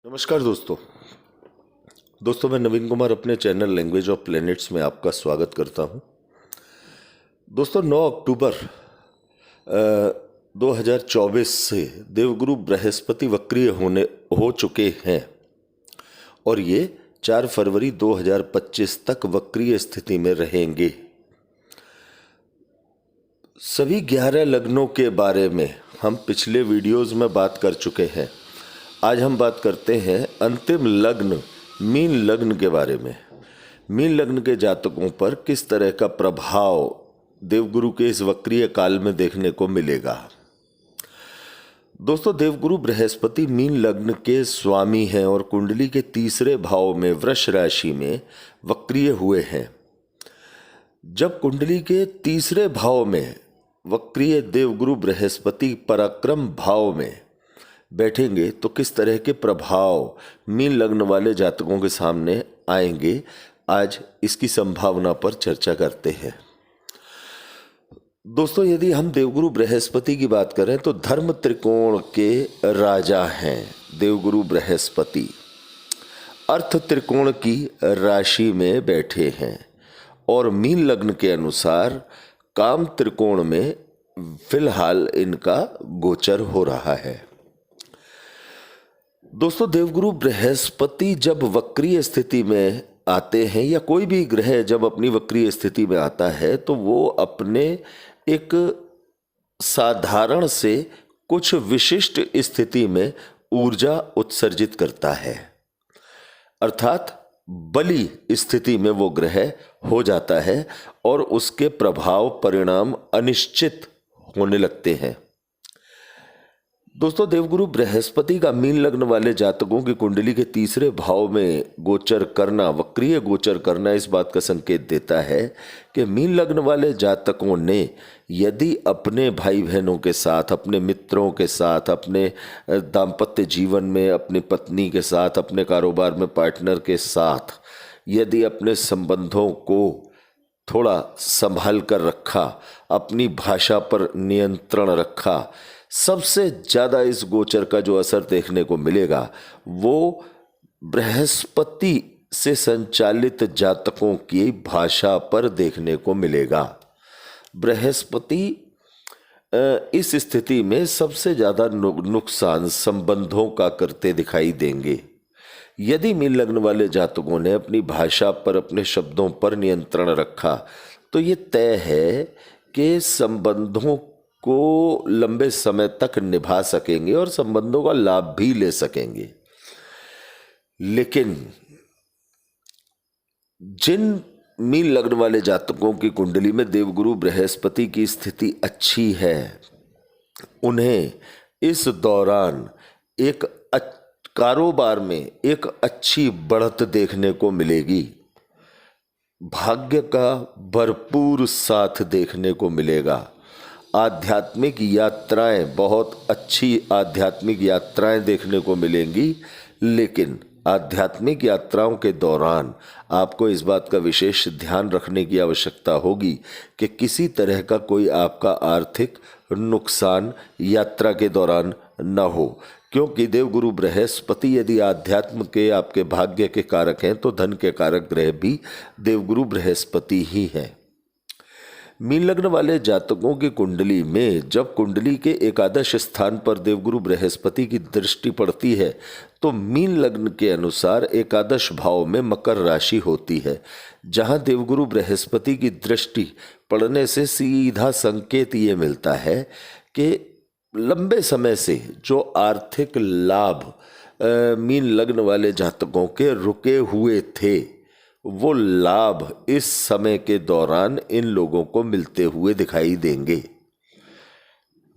नमस्कार दोस्तों मैं नवीन कुमार अपने चैनल लैंग्वेज ऑफ प्लैनेट्स में आपका स्वागत करता हूं। दोस्तों 9 अक्टूबर 2024 से देवगुरु बृहस्पति वक्रीय हो चुके हैं और ये 4 फरवरी 2025 तक वक्रीय स्थिति में रहेंगे। सभी 11 लग्नों के बारे में हम पिछले वीडियोस में बात कर चुके हैं। आज हम बात करते हैं अंतिम लग्न मीन लग्न के बारे में। मीन लग्न के जातकों पर किस तरह का प्रभाव देवगुरु के इस वक्रीय काल में देखने को मिलेगा। दोस्तों देवगुरु बृहस्पति मीन लग्न के स्वामी हैं और कुंडली के तीसरे भाव में वृष राशि में वक्रीय हुए हैं। जब कुंडली के तीसरे भाव में वक्रीय देवगुरु बृहस्पति पराक्रम भाव में बैठेंगे तो किस तरह के प्रभाव मीन लग्न वाले जातकों के सामने आएंगे, आज इसकी संभावना पर चर्चा करते हैं। दोस्तों यदि हम देवगुरु बृहस्पति की बात करें तो धर्म त्रिकोण के राजा हैं देवगुरु बृहस्पति। अर्थ त्रिकोण की राशि में बैठे हैं और मीन लग्न के अनुसार काम त्रिकोण में फिलहाल इनका गोचर हो रहा है। दोस्तों देवगुरु बृहस्पति जब वक्रीय स्थिति में आते हैं या कोई भी ग्रह जब अपनी वक्रीय स्थिति में आता है तो वो अपने एक साधारण से कुछ विशिष्ट स्थिति में ऊर्जा उत्सर्जित करता है, अर्थात बली स्थिति में वो ग्रह हो जाता है और उसके प्रभाव परिणाम अनिश्चित होने लगते हैं। दोस्तों देवगुरु बृहस्पति का मीन लग्न वाले जातकों की कुंडली के तीसरे भाव में गोचर करना, वक्रीय गोचर करना इस बात का संकेत देता है कि मीन लग्न वाले जातकों ने यदि अपने भाई बहनों के साथ, अपने मित्रों के साथ, अपने दाम्पत्य जीवन में अपनी पत्नी के साथ, अपने कारोबार में पार्टनर के साथ यदि अपने संबंधों को थोड़ा संभाल कर रखा, अपनी भाषा पर नियंत्रण रखा, सबसे ज़्यादा इस गोचर का जो असर देखने को मिलेगा वो बृहस्पति से संचालित जातकों की भाषा पर देखने को मिलेगा। बृहस्पति इस स्थिति में सबसे ज़्यादा नुकसान संबंधों का करते दिखाई देंगे। यदि मीन लग्न वाले जातकों ने अपनी भाषा पर, अपने शब्दों पर नियंत्रण रखा तो ये तय है कि संबंधों को लंबे समय तक निभा सकेंगे और संबंधों का लाभ भी ले सकेंगे। लेकिन जिन मीन लग्न वाले जातकों की कुंडली में देवगुरु बृहस्पति की स्थिति अच्छी है उन्हें इस दौरान एक कारोबार में एक अच्छी बढ़त देखने को मिलेगी, भाग्य का भरपूर साथ देखने को मिलेगा। आध्यात्मिक यात्राएं, बहुत अच्छी आध्यात्मिक यात्राएं देखने को मिलेंगी। लेकिन आध्यात्मिक यात्राओं के दौरान आपको इस बात का विशेष ध्यान रखने की आवश्यकता होगी कि किसी तरह का कोई आपका आर्थिक नुकसान यात्रा के दौरान न हो, क्योंकि देवगुरु बृहस्पति यदि आध्यात्म के आपके भाग्य के कारक हैं तो धन के कारक ग्रह भी देवगुरु बृहस्पति ही हैं। मीन लग्न वाले जातकों की कुंडली में जब कुंडली के एकादश स्थान पर देवगुरु बृहस्पति की दृष्टि पड़ती है तो मीन लग्न के अनुसार एकादश भाव में मकर राशि होती है, जहां देवगुरु बृहस्पति की दृष्टि पड़ने से सीधा संकेत ये मिलता है कि लंबे समय से जो आर्थिक लाभ मीन लग्न वाले जातकों के रुके हुए थे वो लाभ इस समय के दौरान इन लोगों को मिलते हुए दिखाई देंगे।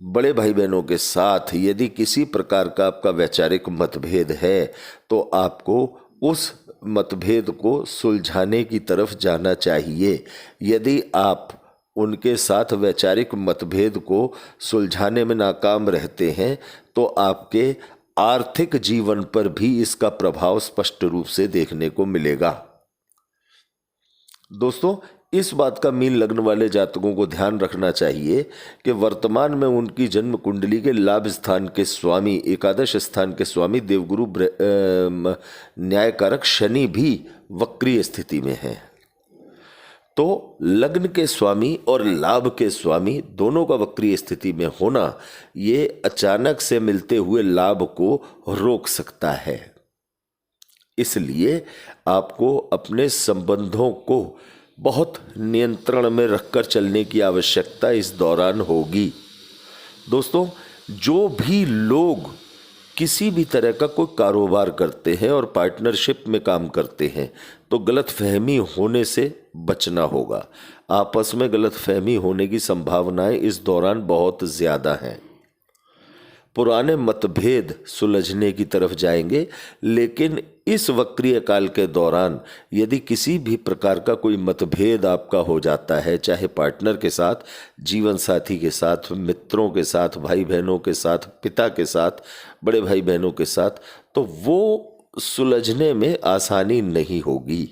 बड़े भाई बहनों के साथ यदि किसी प्रकार का आपका वैचारिक मतभेद है तो आपको उस मतभेद को सुलझाने की तरफ जाना चाहिए। यदि आप उनके साथ वैचारिक मतभेद को सुलझाने में नाकाम रहते हैं तो आपके आर्थिक जीवन पर भी इसका प्रभाव स्पष्ट रूप से देखने को मिलेगा। दोस्तों इस बात का मीन लग्न वाले जातकों को ध्यान रखना चाहिए कि वर्तमान में उनकी जन्म कुंडली के लाभ स्थान के स्वामी, एकादश स्थान के स्वामी देवगुरु न्यायकारक शनि भी वक्रीय स्थिति में है। तो लग्न के स्वामी और लाभ के स्वामी दोनों का वक्रीय स्थिति में होना ये अचानक से मिलते हुए लाभ को रोक सकता है। इसलिए आपको अपने संबंधों को बहुत नियंत्रण में रखकर चलने की आवश्यकता इस दौरान होगी। दोस्तों, जो भी लोग किसी भी तरह का कोई कारोबार करते हैं और पार्टनरशिप में काम करते हैं तो गलतफहमी होने से बचना होगा। आपस में गलतफहमी होने की संभावनाएं इस दौरान बहुत ज़्यादा हैं। पुराने मतभेद सुलझने की तरफ जाएंगे, लेकिन इस वक्रीय काल के दौरान यदि किसी भी प्रकार का कोई मतभेद आपका हो जाता है, चाहे पार्टनर के साथ, जीवन साथी के साथ, मित्रों के साथ, भाई बहनों के साथ, पिता के साथ, बड़े भाई बहनों के साथ, तो वो सुलझने में आसानी नहीं होगी।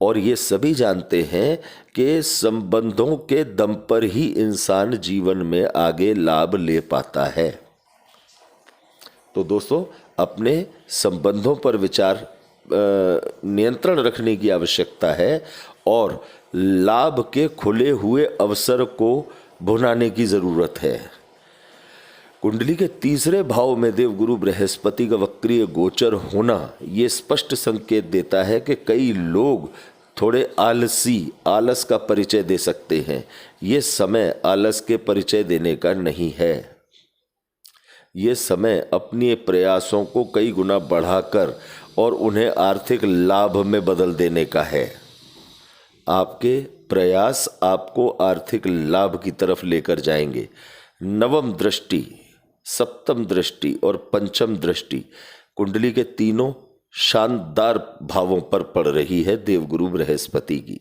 और ये सभी जानते हैं कि संबंधों के दम पर ही इंसान जीवन में आगे लाभ ले पाता है। तो दोस्तों, अपने संबंधों पर विचार नियंत्रण रखने की आवश्यकता है और लाभ के खुले हुए अवसर को भुनाने की ज़रूरत है। कुंडली के तीसरे भाव में देवगुरु बृहस्पति का वक्रीय गोचर होना ये स्पष्ट संकेत देता है कि कई लोग थोड़े आलस का परिचय दे सकते हैं। ये समय आलस के परिचय देने का नहीं है। ये समय अपने प्रयासों को कई गुना बढ़ाकर और उन्हें आर्थिक लाभ में बदल देने का है। आपके प्रयास आपको आर्थिक लाभ की तरफ लेकर जाएंगे। नवम दृष्टि, सप्तम दृष्टि और पंचम दृष्टि कुंडली के तीनों शानदार भावों पर पड़ रही है देवगुरु बृहस्पति की।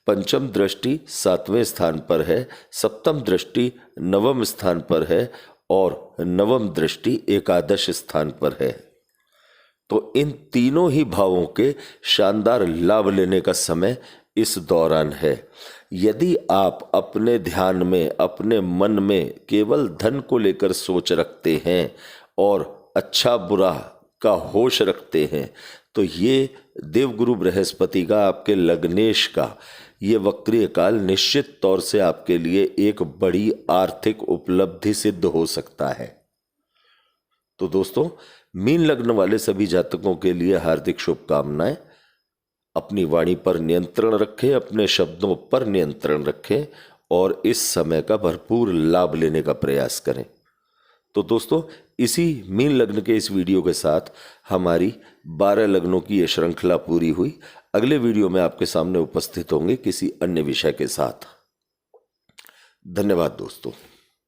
पंचम दृष्टि 7वें स्थान पर है, सप्तम दृष्टि 9वें स्थान पर है और नवम दृष्टि एकादश स्थान पर है। तो इन तीनों ही भावों के शानदार लाभ लेने का समय इस दौरान है। यदि आप अपने ध्यान में, अपने मन में केवल धन को लेकर सोच रखते हैं और अच्छा बुरा का होश रखते हैं, तो ये देवगुरु बृहस्पति का, आपके लग्नेश का ये वक्रीय काल निश्चित तौर से आपके लिए एक बड़ी आर्थिक उपलब्धि सिद्ध हो सकता है। तो दोस्तों, मीन लग्न वाले सभी जातकों के लिए हार्दिक शुभकामनाएं। अपनी वाणी पर नियंत्रण रखें, अपने शब्दों पर नियंत्रण रखें और इस समय का भरपूर लाभ लेने का प्रयास करें। तो दोस्तों, इसी मीन लग्न के इस वीडियो के साथ हमारी 12 लग्नों की ये श्रृंखला पूरी हुई। अगले वीडियो में आपके सामने उपस्थित होंगे किसी अन्य विषय के साथ। धन्यवाद दोस्तों।